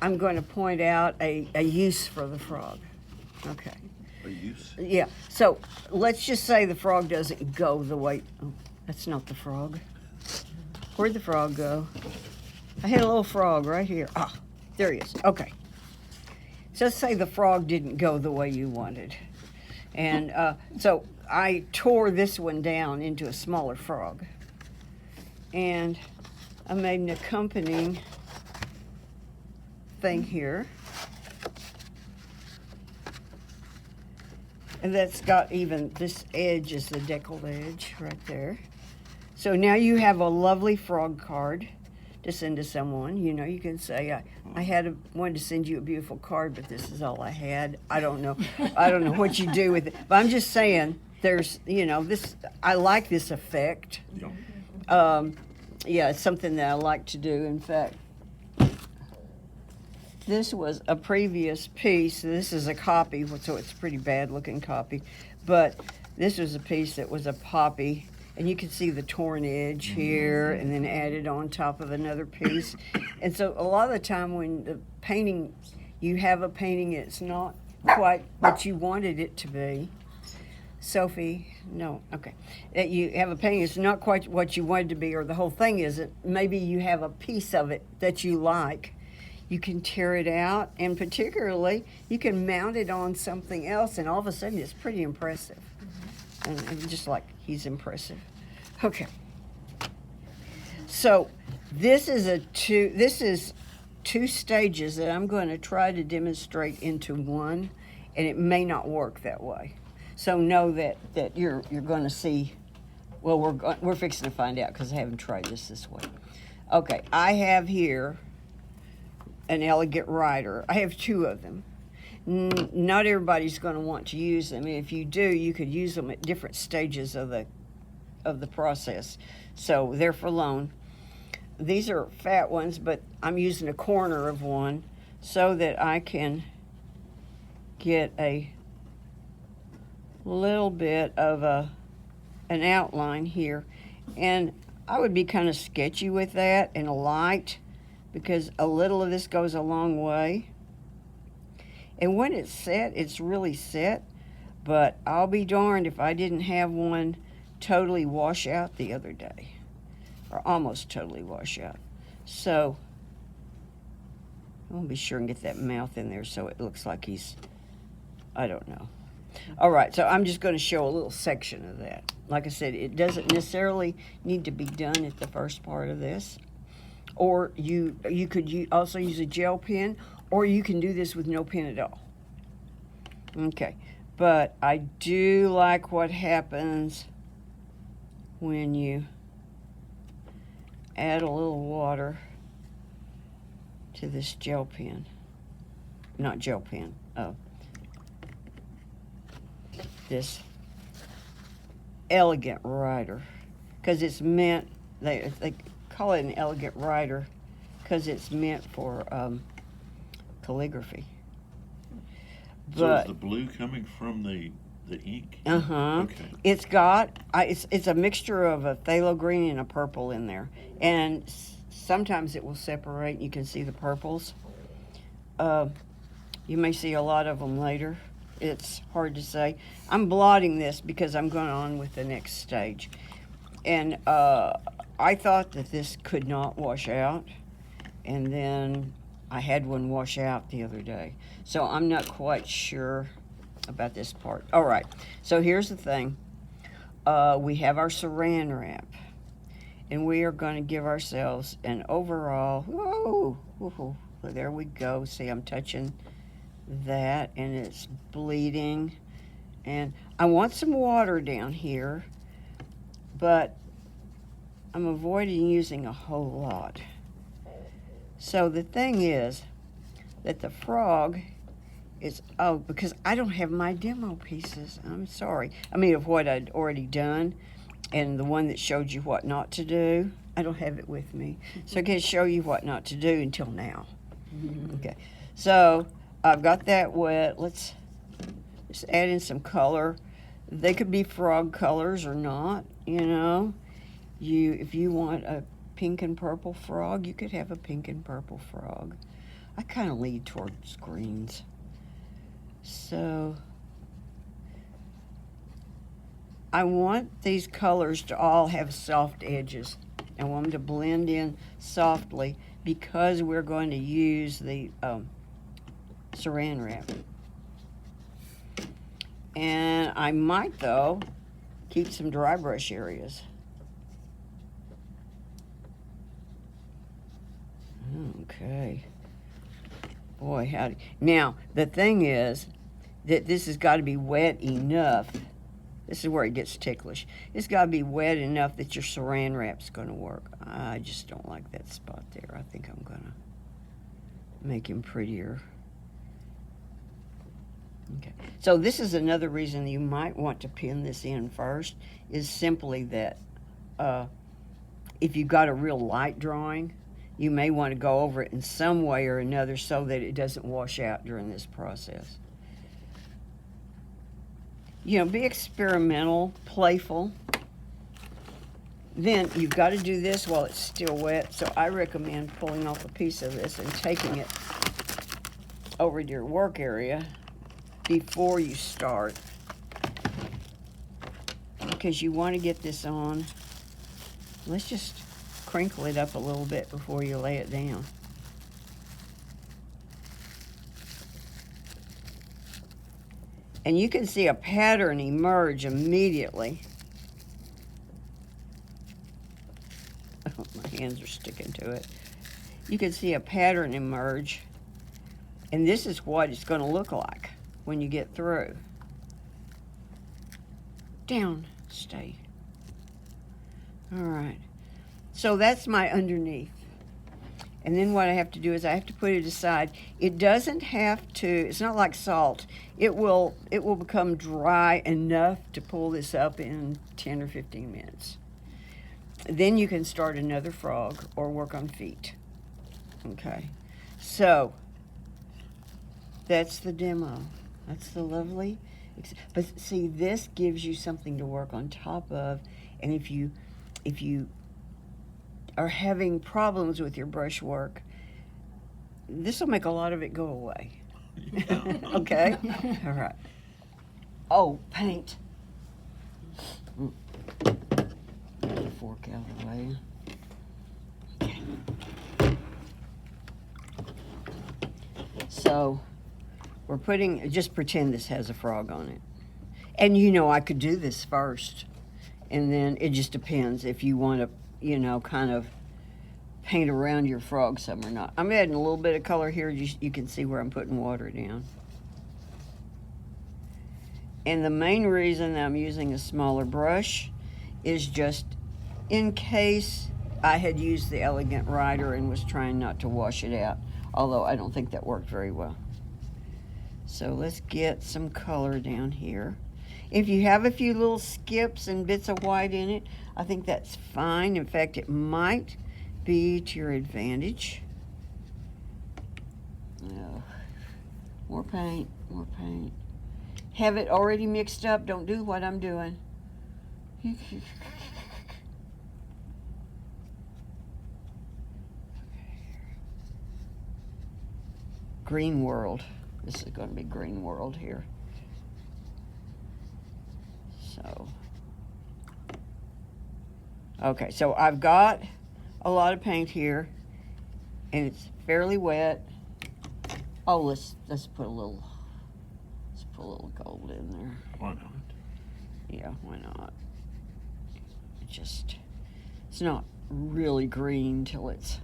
I'm going to point out a use for the frog. Okay. A use? Yeah. So let's just say the frog doesn't go the way. Oh, that's not the frog. Where'd the frog go? I had a little frog right here. Ah, there he is. Okay. So let's say the frog didn't go the way you wanted. And so I tore this one down into a smaller frog. And I made an accompanying thing here. And that's got even, this edge is the deckled edge right there. So now you have a lovely frog card to send to someone. You know, you can say, I wanted to send you a beautiful card, but this is all I had. I don't know what you do with it. But I'm just saying, there's, this, I like this effect. Yeah, it's something that I like to do. In fact, this was a previous piece. This is a copy, so it's a pretty bad looking copy. But this was a piece that was a poppy, and you can see the torn edge here, and then added on top of another piece. And so a lot of the time when the painting, you have a painting, it's not quite what you wanted it to be. Sophie, no, okay. That you have a painting, it's not quite what you wanted to be, or the whole thing isn't. Maybe you have a piece of it that you like. You can tear it out, and particularly, you can mount it on something else, and all of a sudden, it's pretty impressive. And just like he's impressive. Okay. So this is two stages that I'm going to try to demonstrate into one, and it may not work that way. So know that you're going to see. Well, we're fixing to find out because I haven't tried this way. Okay, I have here an elegant rider. I have two of them. Not everybody's going to want to use them. And if you do, you could use them at different stages of the process. So they're for loan. These are fat ones, but I'm using a corner of one so that I can get a little bit of an outline here. And I would be kind of sketchy with that and light, because a little of this goes a long way. And when it's set, it's really set, but I'll be darned if I didn't have one totally wash out the other day, or almost totally wash out. So I'll be sure and get that mouth in there so it looks like he's, I don't know. All right, so I'm just going to show a little section of that. Like I said, it doesn't necessarily need to be done at the first part of this. Or you could also use a gel pen, or you can do this with no pen at all. Okay, but I do like what happens when you add a little water to this gel pen. Not gel pen, this elegant rider, because it's meant, they call it an elegant rider because it's meant for calligraphy. So is the blue coming from the ink? Okay. It's got it's a mixture of a phthalo green and a purple in there, and sometimes it will separate. You can see the purples. You may see a lot of them later. It's hard to say. I'm blotting this because I'm going on with the next stage, and I thought that this could not wash out, and then I had one wash out the other day. So I'm not quite sure about this part. All right, so here's the thing. We have our saran wrap, and we are going to give ourselves an overall, whoa, there we go. See, I'm touching that, and it's bleeding. And I want some water down here, but I'm avoiding using a whole lot. So the thing is that the frog is, because I don't have my demo pieces. I'm sorry. I mean, of what I'd already done, and the one that showed you what not to do. I don't have it with me. So I can't show you what not to do until now. Okay. So I've got that wet. Let's just add in some color. They could be frog colors or not, you know. If you want a pink and purple frog, you could have a pink and purple frog. I kind of lead towards greens. So I want these colors to all have soft edges. I want them to blend in softly because we're going to use the saran wrap. And I might, though, keep some dry brush areas. Okay. Boy, howdy. Now, the thing is that this has got to be wet enough. This is where it gets ticklish. It's got to be wet enough that your saran wrap's going to work. I just don't like that spot there. I think I'm going to make him prettier. Okay. So this is another reason you might want to pin this in first, is simply that if you've got a real light drawing, you may want to go over it in some way or another so that it doesn't wash out during this process. You know, be experimental, playful. Then you've got to do this while it's still wet, so I recommend pulling off a piece of this and taking it over to your work area before you start, because you want to get this on. Let's just crinkle it up a little bit before you lay it down. And you can see a pattern emerge immediately. Oh, my hands are sticking to it. You can see a pattern emerge, and this is what it's going to look like when you get through. Down, stay. All right. So that's my underneath. And then what I have to do is I have to put it aside. It doesn't have to, it's not like salt. It will become dry enough to pull this up in 10 or 15 minutes. Then you can start another frog or work on feet. Okay. So that's the demo. That's the lovely, but see, this gives you something to work on top of. And if you are having problems with your brush work, this will make a lot of it go away. Yeah. Okay? All right. Oh, paint. Get the fork out of the way. Okay. So we're putting, just pretend this has a frog on it. And you know, I could do this first, and then it just depends if you want to, you know, kind of paint around your frog some or not. I'm adding a little bit of color here. You can see where I'm putting water down. And the main reason that I'm using a smaller brush is just in case I had used the Elegant Rider and was trying not to wash it out, although I don't think that worked very well. So let's get some color down here. If you have a few little skips and bits of white in it, I think that's fine. In fact, it might be to your advantage. Oh, more paint, more paint. Have it already mixed up. Don't do what I'm doing. Green World. This is going to be Green World here. So, okay, so I've got a lot of paint here, and it's fairly wet. Oh, let's put a little gold in there. Why not? Yeah, why not? It's not really green till it's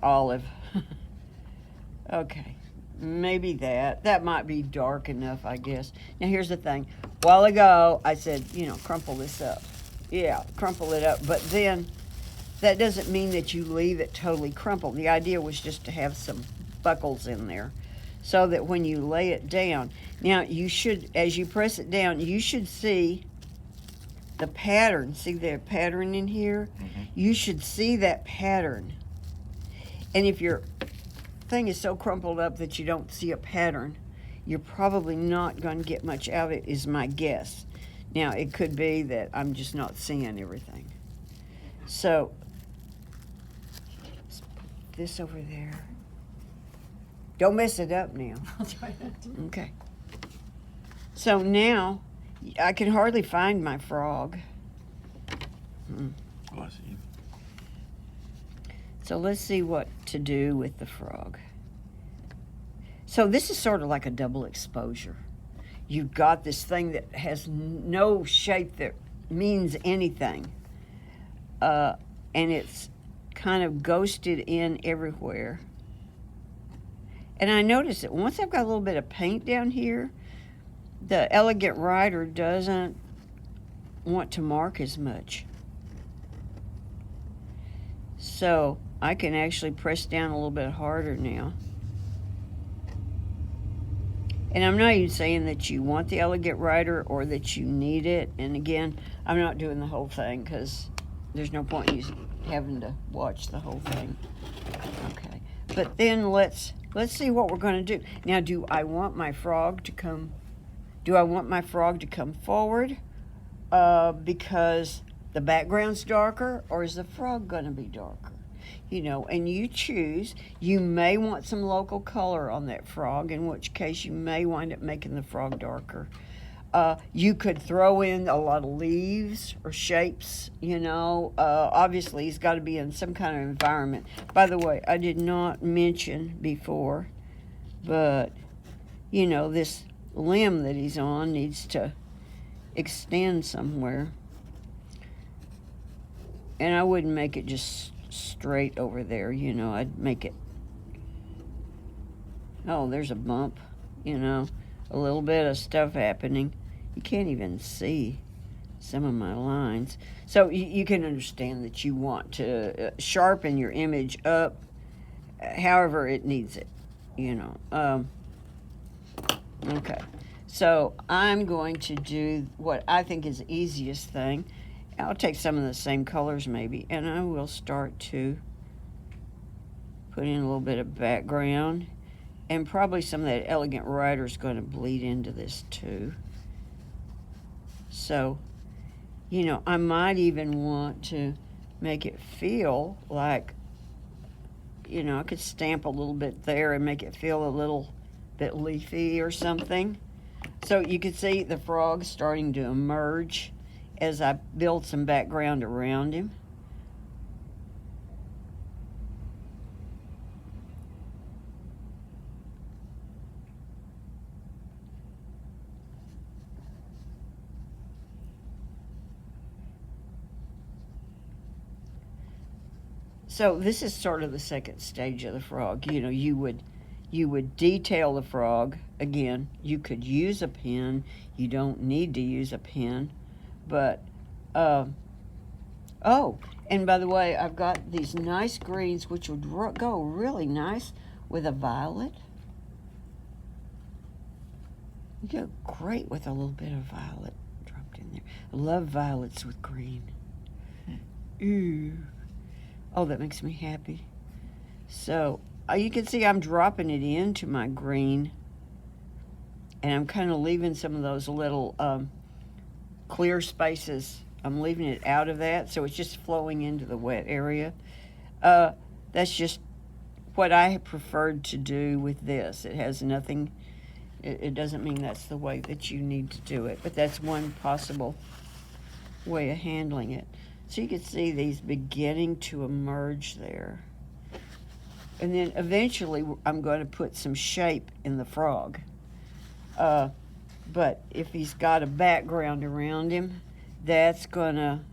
olive. Okay. Maybe that might be dark enough, I guess. Now here's the thing. A while ago, I said, you know, crumple this up. Yeah, crumple it up. But then that doesn't mean that you leave it totally crumpled. The idea was just to have some buckles in there so that when you lay it down, now you should, as you press it down, you should see the pattern. See the pattern in here? Mm-hmm. You should see that pattern. And if your thing is so crumpled up that you don't see a pattern, you're probably not going to get much out of it, is my guess. Now, it could be that I'm just not seeing everything. So, this over there. Don't mess it up now. I'll try not to. Okay. So now, I can hardly find my frog. Oh, I see. So let's see what to do with the frog. So this is sort of like a double exposure. You've got this thing that has no shape that means anything. And it's kind of ghosted in everywhere. And I noticed that once I've got a little bit of paint down here, the Elegant Rider doesn't want to mark as much. So I can actually press down a little bit harder now. And I'm not even saying that you want the Elegant Rider or that you need it. And again, I'm not doing the whole thing because there's no point in you having to watch the whole thing. Okay. But then let's see what we're going to do. Now, do I want my frog to come forward because the background's darker, or is the frog going to be darker? You know, and you choose. You may want some local color on that frog, in which case you may wind up making the frog darker. You could throw in a lot of leaves or shapes, you know. Obviously, he's got to be in some kind of environment. By the way, I did not mention before, but, you know, this limb that he's on needs to extend somewhere. And I wouldn't make it just straight over there, you know. I'd make it, oh, there's a bump, you know, a little bit of stuff happening. You can't even see some of my lines. So you can understand that you want to sharpen your image up however it needs it, you know. Okay, so I'm going to do what I think is the easiest thing. I'll take some of the same colors maybe, and I will start to put in a little bit of background, and probably some of that Elegant Rider is going to bleed into this too. So, you know, I might even want to make it feel like, you know, I could stamp a little bit there and make it feel a little bit leafy or something. So you can see the frog starting to emerge as I build some background around him. So this is sort of the second stage of the frog. You know, you would detail the frog. Again, you could use a pen. You don't need to use a pen. But, oh, and by the way, I've got these nice greens which would go really nice with a violet. You go great with a little bit of violet dropped in there. I love violets with green. Ooh. Oh, that makes me happy. So, you can see I'm dropping it into my green. And I'm kind of leaving some of those little clear spaces. I'm leaving it out of that, so it's just flowing into the wet area. That's just what I preferred to do with this. It has nothing, it doesn't mean that's the way that you need to do it, but that's one possible way of handling it. So you can see these beginning to emerge there. And then eventually I'm going to put some shape in the frog. But if he's got a background around him, that's gonna,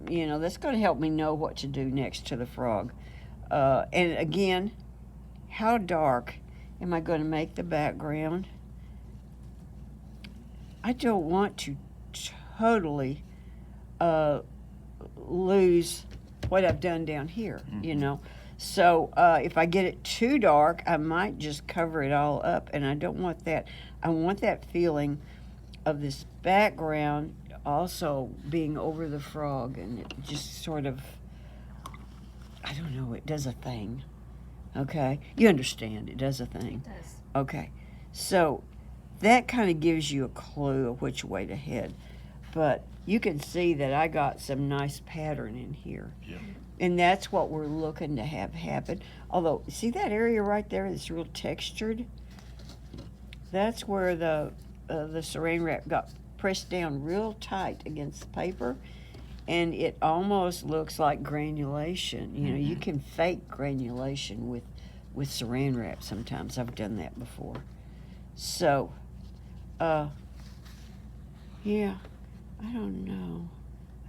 you know, that's gonna help me know what to do next to the frog. And again, how dark am I gonna make the background? I don't want to totally lose what I've done down here, you know. So if I get it too dark, I might just cover it all up, and I don't want that. I want that feeling of this background also being over the frog, and it just sort of, I don't know, it does a thing. Okay? You understand, it does a thing. It does. Okay. So that kind of gives you a clue of which way to head. But you can see that I got some nice pattern in here. Yeah. And that's what we're looking to have happen. Although, see that area right there that's real textured? That's where the saran wrap got pressed down real tight against the paper, and it almost looks like granulation. You know, you can fake granulation with saran wrap sometimes. I've done that before. So, yeah, I don't know.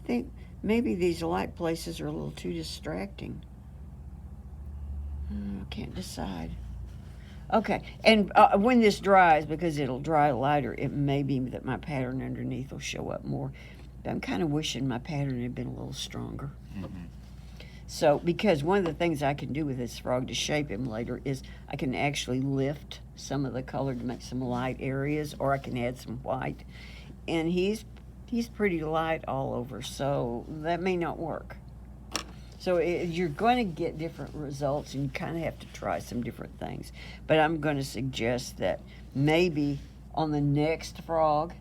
I think maybe these light places are a little too distracting. I can't decide. Okay, and when this dries, because it'll dry lighter, it may be that my pattern underneath will show up more. But I'm kind of wishing my pattern had been a little stronger. Mm-hmm. So, because one of the things I can do with this frog to shape him later is I can actually lift some of the color to make some light areas, or I can add some white. And he's pretty light all over, so that may not work. So you're going to get different results, and you kind of have to try some different things. But I'm going to suggest that maybe on the next frog,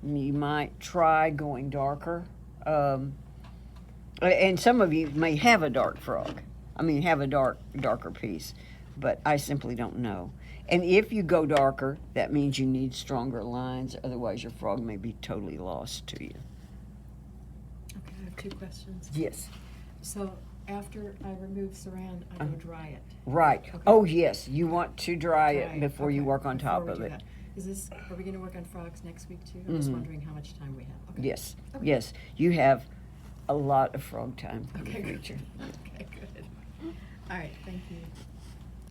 you might try going darker. And some of you may have a dark frog. I mean, have a darker piece, but I simply don't know. And if you go darker, that means you need stronger lines. Otherwise, your frog may be totally lost to you. Okay, I have 2 questions. Yes. So after I remove saran, I go dry it. Right. Okay. Oh, yes. You want to dry it Dry it, before you okay, work on top before of we it. do that. Are we going to work on frogs next week too? I'm just wondering how much time we have. Okay. Yes. Okay. Yes. You have a lot of frog time. Okay, good. Creature. Okay, good. All right, thank you.